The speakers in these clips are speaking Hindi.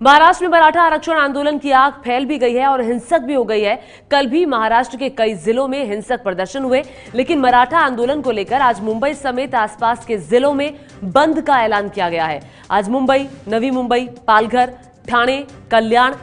महाराष्ट्र में मराठा आरक्षण आंदोलन की आग फैल भी गई है और हिंसक भी हो गई है। कल भी महाराष्ट्र के कई जिलों में हिंसक प्रदर्शन हुए, लेकिन मराठा आंदोलन को लेकर आज मुंबई समेत आसपास के जिलों में बंद का ऐलान किया गया है। आज मुंबई, नवी मुंबई, पालघर, ठाणे, कल्याण,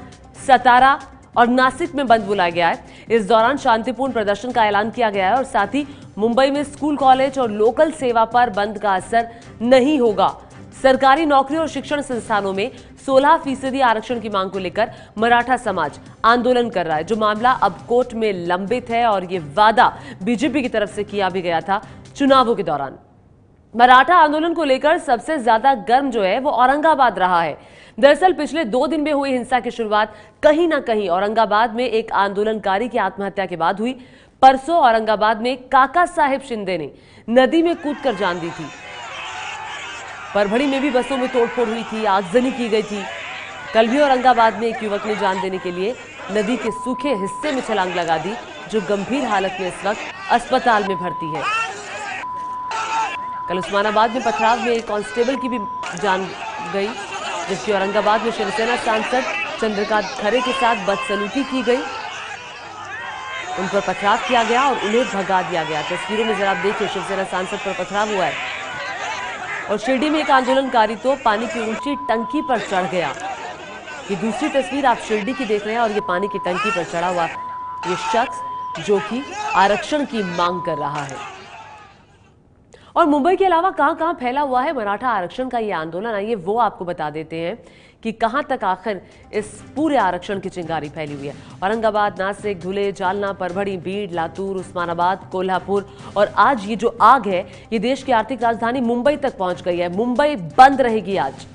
सतारा और नासिक में बंद बुलाया गया है। इस दौरान शांतिपूर्ण प्रदर्शन का ऐलान किया गया है और साथ ही मुंबई में स्कूल, कॉलेज और लोकल सेवा पर बंद का असर नहीं होगा। सरकारी नौकरी और शिक्षण संस्थानों में 16% आरक्षण की मांग को लेकर मराठा समाज आंदोलन कर रहा है, जो मामला अब कोर्ट में लंबित है और ये वादा बीजेपी की तरफ से किया भी गया था चुनावों के दौरान। मराठा आंदोलन को लेकर सबसे ज्यादा गर्म जो है वो औरंगाबाद रहा है। दरअसल पिछले 2 दिन में हुई हिंसा की शुरुआत कहीं ना कहीं औरंगाबाद में एक आंदोलनकारी की आत्महत्या के बाद हुई। परसों औरंगाबाद में काका साहेब शिंदे ने नदी में कूदकर जान दी थी। परभणी में भी बसों में तोड़फोड़ हुई थी, आगजनी की गई थी। कल भी औरंगाबाद में एक युवक ने जान देने के लिए नदी के सूखे हिस्से में छलांग लगा दी, जो गंभीर हालत में इस वक्त अस्पताल में भर्ती है। कल उस्मानाबाद में पथराव में एक कांस्टेबल की भी जान गई, जबकि औरंगाबाद में शिवसेना सांसद चंद्रकांत खरे के साथ बदसलूकी की गई। उन पर पथराव किया गया और उन्हें भगा दिया गया। तस्वीरों में जरा आप देखिए, शिवसेना सांसद पर पथराव हुआ है और शिरडी में एक आंदोलनकारी तो पानी की ऊंची टंकी पर चढ़ गया। ये दूसरी तस्वीर आप शिरडी की देख रहे हैं और ये पानी की टंकी पर चढ़ा हुआ ये शख्स जो कि आरक्षण की मांग कर रहा है। और मुंबई के अलावा कहां-कहां फैला हुआ है मराठा आरक्षण का ये आंदोलन, आइए वो आपको बता देते हैं कि कहां तक आखिर इस पूरे आरक्षण की चिंगारी फैली हुई है। औरंगाबाद, नासिक, धुले, जालना, परभणी, बीड, लातूर, उस्मानाबाद, कोल्हापुर और आज ये जो आग है ये देश की आर्थिक राजधानी मुंबई तक पहुंच गई है। मुंबई बंद रहेगी आज।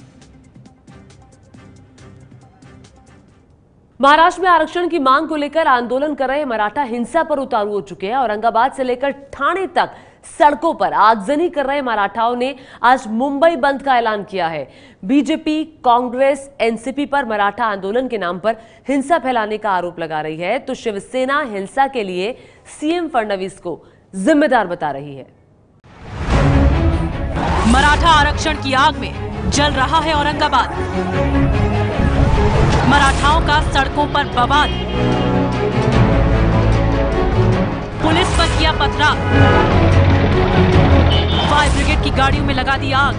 महाराष्ट्र में आरक्षण की मांग को लेकर आंदोलन कर रहे मराठा हिंसा पर उतारू हो चुके हैं। औरंगाबाद से लेकर ठाणे तक सड़कों पर आगजनी कर रहे मराठाओं ने आज मुंबई बंद का ऐलान किया है। बीजेपी, कांग्रेस, एनसीपी पर मराठा आंदोलन के नाम पर हिंसा फैलाने का आरोप लगा रही है, तो शिवसेना हिंसा के लिए सीएम फडणवीस को जिम्मेदार बता रही है। मराठा आरक्षण की आग में जल रहा है औरंगाबाद। मराठाओं का सड़कों पर बवाल, पुलिस पर किया पथराव, फायर ब्रिगेड की गाड़ियों में लगा दी आग।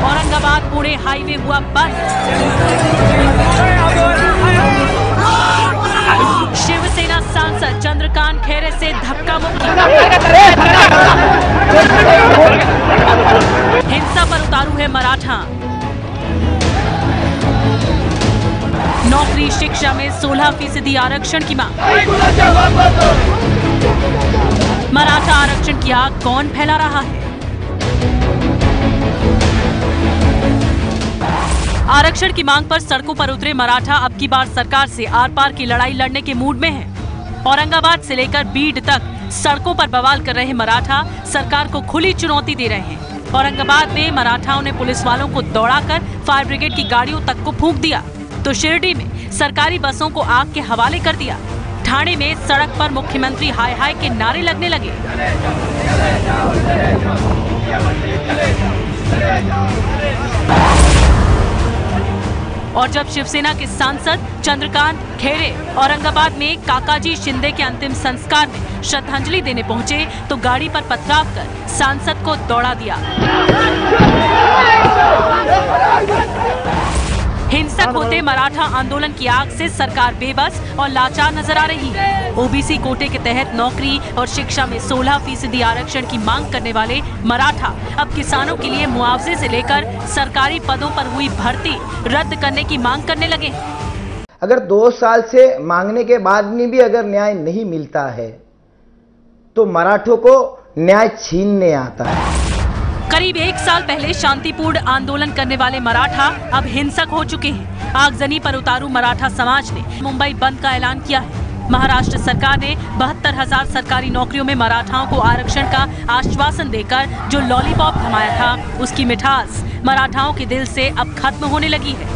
औरंगाबाद पुणे हाईवे हुआ बंद। शिवसेना सांसद चंद्रकांत खैरे से धक्का मुक्की। हिंसा पर उतारू है मराठा। नौकरी, शिक्षा में 16% आरक्षण की मांग। मराठा आरक्षण की आग कौन फैला रहा है? आरक्षण की मांग पर सड़कों पर उतरे मराठा अब की बार सरकार से आर पार की लड़ाई लड़ने के मूड में हैं। औरंगाबाद से लेकर बीड तक सड़कों पर बवाल कर रहे मराठा सरकार को खुली चुनौती दे रहे हैं। औरंगाबाद में मराठाओं ने पुलिस वालों को दौड़ाकर फायर ब्रिगेड की गाड़ियों तक को फूंक दिया, तो शिरडी में सरकारी बसों को आग के हवाले कर दिया। ठाणे में सड़क पर मुख्यमंत्री हाय हाय के नारे लगने लगे। और जब शिवसेना के सांसद चंद्रकांत खैरे औरंगाबाद में काकाजी शिंदे के अंतिम संस्कार में श्रद्धांजलि देने पहुंचे, तो गाड़ी पर पथराव कर सांसद को दौड़ा दिया। हिंसक होते मराठा आंदोलन की आग से सरकार बेबस और लाचार नजर आ रही है। ओबीसी कोटे के तहत नौकरी और शिक्षा में 16% आरक्षण की मांग करने वाले मराठा अब किसानों के लिए मुआवजे से लेकर सरकारी पदों पर हुई भर्ती रद्द करने की मांग करने लगे। अगर 2 साल से मांगने के बाद भी अगर न्याय नहीं मिलता है तो मराठों को न्याय छीनने आता है। करीब 1 साल पहले शांतिपूर्ण आंदोलन करने वाले मराठा अब हिंसक हो चुके हैं। आगजनी पर उतारू मराठा समाज ने मुंबई बंद का ऐलान किया है। महाराष्ट्र सरकार ने 72,000 सरकारी नौकरियों में मराठाओं को आरक्षण का आश्वासन देकर जो लॉलीपॉप थमाया था, उसकी मिठास मराठाओं के दिल से अब खत्म होने लगी है।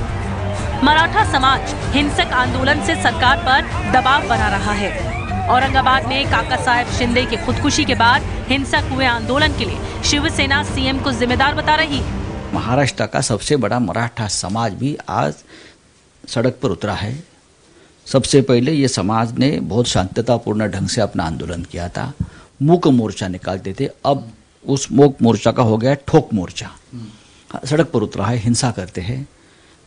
मराठा समाज हिंसक आंदोलन से सरकार पर दबाव बना रहा है। औरंगाबाद में काका साहेब शिंदे की खुदकुशी के बाद हिंसक हुए आंदोलन के लिए शिवसेना सीएम को जिम्मेदार बता रही है। महाराष्ट्र का सबसे बड़ा मराठा समाज भी आज सड़क पर उतरा है। सबसे पहले ये समाज ने बहुत शांततापूर्ण ढंग से अपना आंदोलन किया था, मूक मोर्चा निकालते थे। अब उस मूक मोर्चा का हो गया ठोक मोर्चा, सड़क पर उतरा है, हिंसा करते हैं।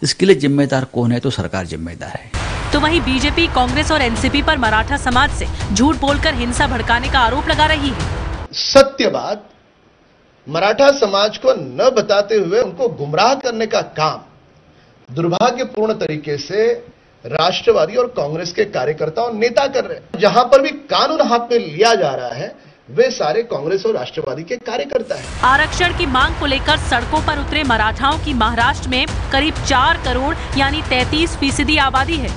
इसके लिए जिम्मेदार कौन है? तो सरकार जिम्मेदार है। तो वहीं बीजेपी, कांग्रेस और एनसीपी पर मराठा समाज से झूठ बोलकर हिंसा भड़काने का आरोप लगा रही है। सत्य बात मराठा समाज को न बताते हुए उनको गुमराह करने का काम दुर्भाग्यपूर्ण तरीके से राष्ट्रवादी और कांग्रेस के कार्यकर्ता और नेता कर रहे हैं। जहां पर भी कानून हाथ में लिया जा रहा है वे सारे कांग्रेस और राष्ट्रवादी के कार्यकर्ता हैं। आरक्षण की मांग को लेकर सड़कों पर उतरे मराठाओं की महाराष्ट्र में करीब 4 करोड़ यानी 33% आबादी है।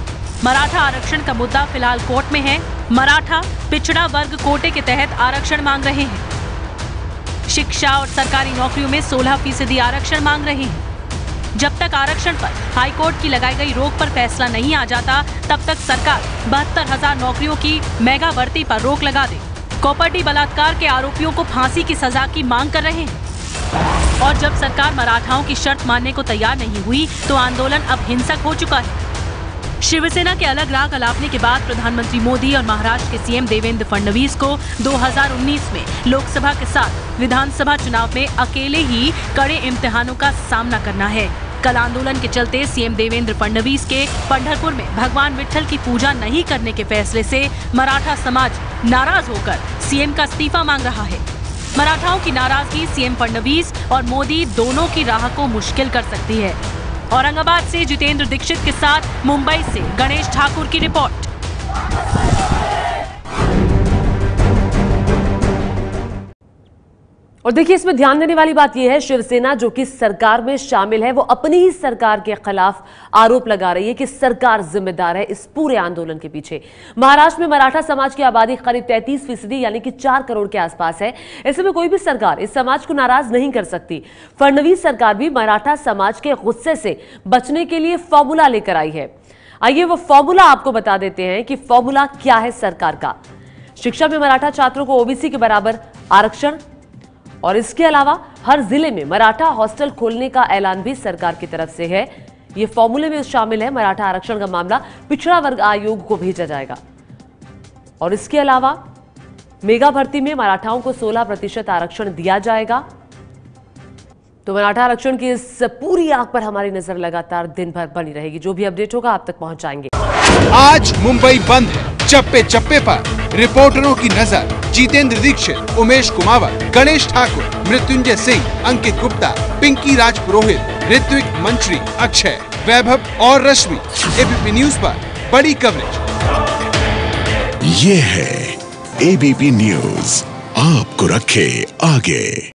मराठा आरक्षण का मुद्दा फिलहाल कोर्ट में है। मराठा पिछड़ा वर्ग कोटे के तहत आरक्षण मांग रहे हैं। शिक्षा और सरकारी नौकरियों में 16% आरक्षण मांग रहे हैं। जब तक आरक्षण पर हाईकोर्ट की लगाई गई रोक पर फैसला नहीं आ जाता, तब तक सरकार 72,000 नौकरियों की मेगा भर्ती पर रोक लगा दे। कॉपर्टी बलात्कार के आरोपियों को फांसी की सजा की मांग कर रहे हैं। और जब सरकार मराठाओं की शर्त मानने को तैयार नहीं हुई तो आंदोलन अब हिंसक हो चुका है। शिवसेना के अलग राग अलापने के बाद प्रधानमंत्री मोदी और महाराष्ट्र के सीएम देवेंद्र फडणवीस को 2019 में लोकसभा के साथ विधानसभा चुनाव में अकेले ही कड़े इम्तिहानों का सामना करना है। कल आंदोलन के चलते सीएम देवेंद्र फडणवीस के पंढरपुर में भगवान विट्ठल की पूजा नहीं करने के फैसले से मराठा समाज नाराज होकर सीएम का इस्तीफा मांग रहा है। मराठाओं की नाराजगी सीएम फडणवीस और मोदी दोनों की राह को मुश्किल कर सकती है। औरंगाबाद से जितेंद्र दीक्षित के साथ मुंबई से गणेश ठाकुर की रिपोर्ट। और देखिए, इसमें ध्यान देने वाली बात यह है, शिवसेना जो कि सरकार में शामिल है वो अपनी ही सरकार के खिलाफ आरोप लगा रही है कि सरकार जिम्मेदार है इस पूरे आंदोलन के पीछे। महाराष्ट्र में मराठा समाज की आबादी करीब 33% यानी कि 4 करोड़ के आसपास है। ऐसे में कोई भी सरकार इस समाज को नाराज नहीं कर सकती। फडणवीस सरकार भी मराठा समाज के गुस्से से बचने के लिए फॉर्मूला लेकर आई है। आइए वो फॉर्मूला आपको बता देते हैं कि फॉर्मूला क्या है सरकार का। शिक्षा में मराठा छात्रों को ओबीसी के बराबर आरक्षण और इसके अलावा हर जिले में मराठा हॉस्टल खोलने का ऐलान भी सरकार की तरफ से है। ये फॉर्मूले में शामिल है। मराठा आरक्षण का मामला पिछड़ा वर्ग आयोग को भेजा जाएगा और इसके अलावा मेगा भर्ती में मराठाओं को 16% आरक्षण दिया जाएगा। तो मराठा आरक्षण की इस पूरी आग पर हमारी नजर लगातार दिन भर बनी रहेगी। जो भी अपडेट होगा आप तक पहुंचाएंगे। आज मुंबई बंद है। चप्पे चप्पे पर रिपोर्टरों की नजर। जितेंद्र दीक्षित, उमेश कुमावत, गणेश ठाकुर, मृत्युंजय सिंह, अंकित गुप्ता, पिंकी राज पुरोहित, ऋत्विक मंत्री, अक्षय, वैभव और रश्मि। एबीपी न्यूज पर बड़ी कवरेज। ये है एबीपी न्यूज, आपको रखे आगे।